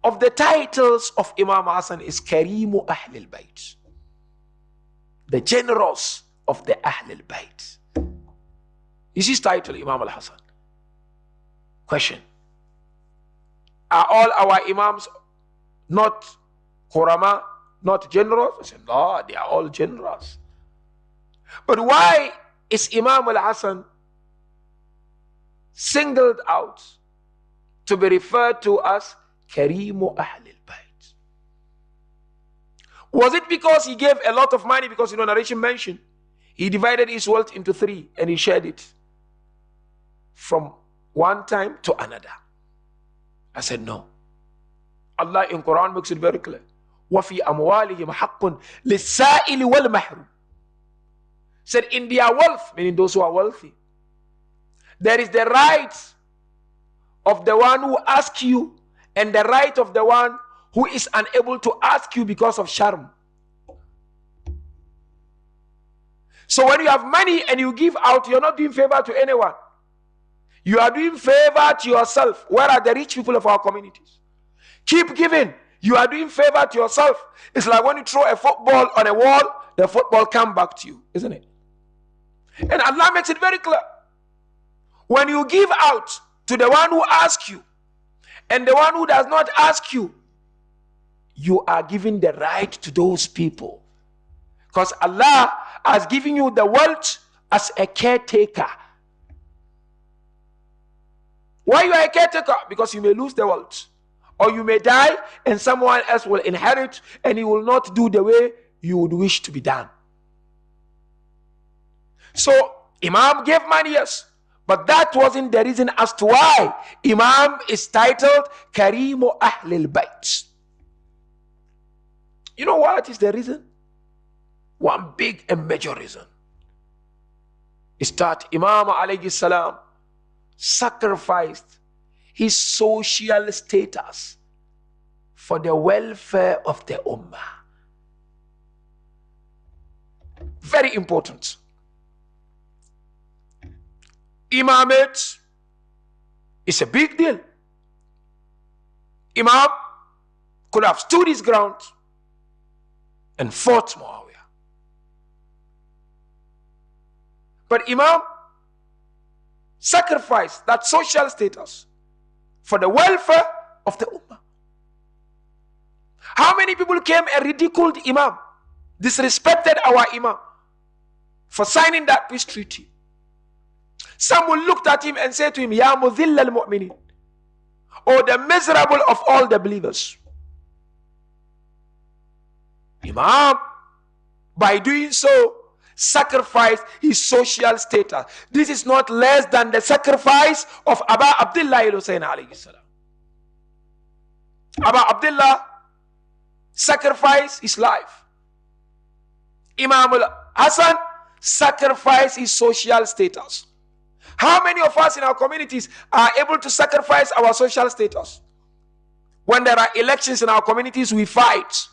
of the titles of Imam Hasan is Kareem Ahlulbayt, the generous of the Ahlulbayt. Is his title Imam al-Hasan? Question: are all our Imams not Khurama, not generous? I said, no, they are all generous. But why is Imam al-Hasan singled out to be referred to as Kareem Ahlulbayt? Was it because he gave a lot of money? Because, narration mentioned he divided his wealth into 3 and he shared it from one time to another. I said no. Allah in Quran makes it very clear. وَفِي أَمْوَالِهِمْ حَقٌّ لِلسَّائِلِ وَالْمَحْرُومِ. Said in their wealth, meaning those who are wealthy, there is the right of the one who asks you and the right of the one who is unable to ask you because of sharm. So when you have money and you give out, you're not doing favor to anyone. You are doing favor to yourself. Where are the rich people of our communities? Keep giving. You are doing favor to yourself. It's like when you throw a football on a wall, the football comes back to you, isn't it? And Allah makes it very clear. When you give out to the one who asks you and the one who does not ask you, you are giving the right to those people. Because Allah has given you the wealth as a caretaker. Why you are a caretaker? Because you may lose the wealth. Or you may die and someone else will inherit and he will not do the way you would wish to be done. So Imam gave money, yes. But that wasn't the reason as to why Imam is titled Kareem Ahlulbayt. You know what is the reason? One big and major reason is that Imam alayhi salam sacrificed his social status for the welfare of the ummah. Very important. Imamate is a big deal. Imam could have stood his ground and fought Muawiyah. But Imam sacrificed that social status for the welfare of the ummah. How many people came and ridiculed Imam, disrespected our Imam for signing that peace treaty? Someone looked at him and said to him, Ya mudhill al-mu'minin, or the miserable of all the believers. Imam, by doing so, sacrificed his social status. This is not less than the sacrifice of Abu Abdullah al-Husayn alayhi salam. Abu Abdullah sacrificed his life. Imam al-Hasan sacrificed his social status. How many of us in our communities are able to sacrifice our social status? When there are elections in our communities, we fight.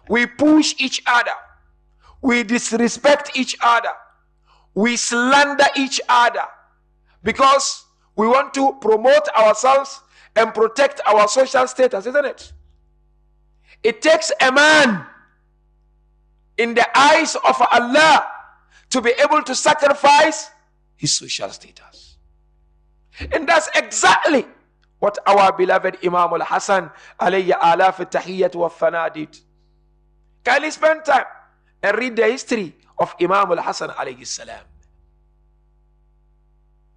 We push each other. We disrespect each other. We slander each other because we want to promote ourselves and protect our social status, isn't it? It takes a man in the eyes of Allah to be able to sacrifice his social status. And that's exactly what our beloved Imam al-Hasan alayhi alaf al-tahiyyat wa al-thana did. Kindly spend time and read the history of Imam al-Hasan alayhi salam.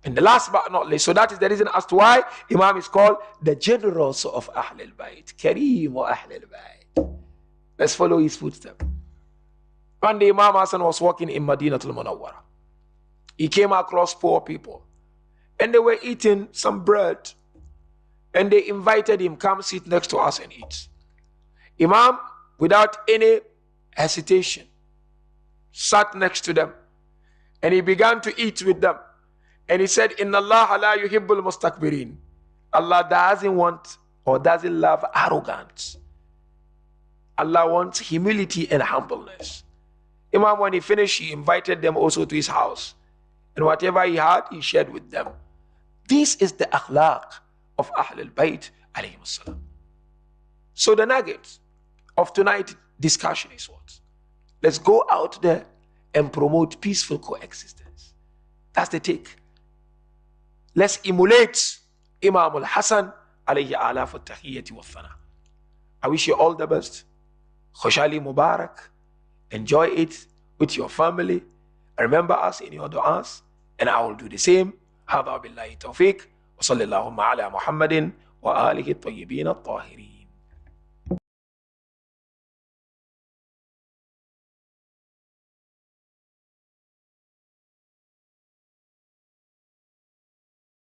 And the last but not least, so that is the reason as to why Imam is called the generals of Ahlulbayt, Kareem Ahlulbayt. Let's follow his footsteps. One day Imam Hasan was walking in Madinatul Munawwara. He came across poor people and they were eating some bread and they invited him, come sit next to us and eat. Imam, without any hesitation, sat next to them and he began to eat with them. And he said, Inna Allah la yuhibbul mustakbirin. Allah doesn't want or doesn't love arrogance. Allah wants humility and humbleness. Imam, when he finished, he invited them also to his house. And whatever he had, he shared with them. This is the akhlaq of Ahlulbayt alayhim salam. So the nugget of tonight's discussion is what? Let's go out there and promote peaceful coexistence. That's the take. Let's emulate Imam al-Hasan alayhi alaf al-tahiyyati wa thana. I wish you all the best. Khoshali Mubarak. Enjoy it with your family. Remember us in your du'as. And I will do the same. هذا بالله التوفيق وصلى اللهم على محمد وآله الطيبين الطاهرين.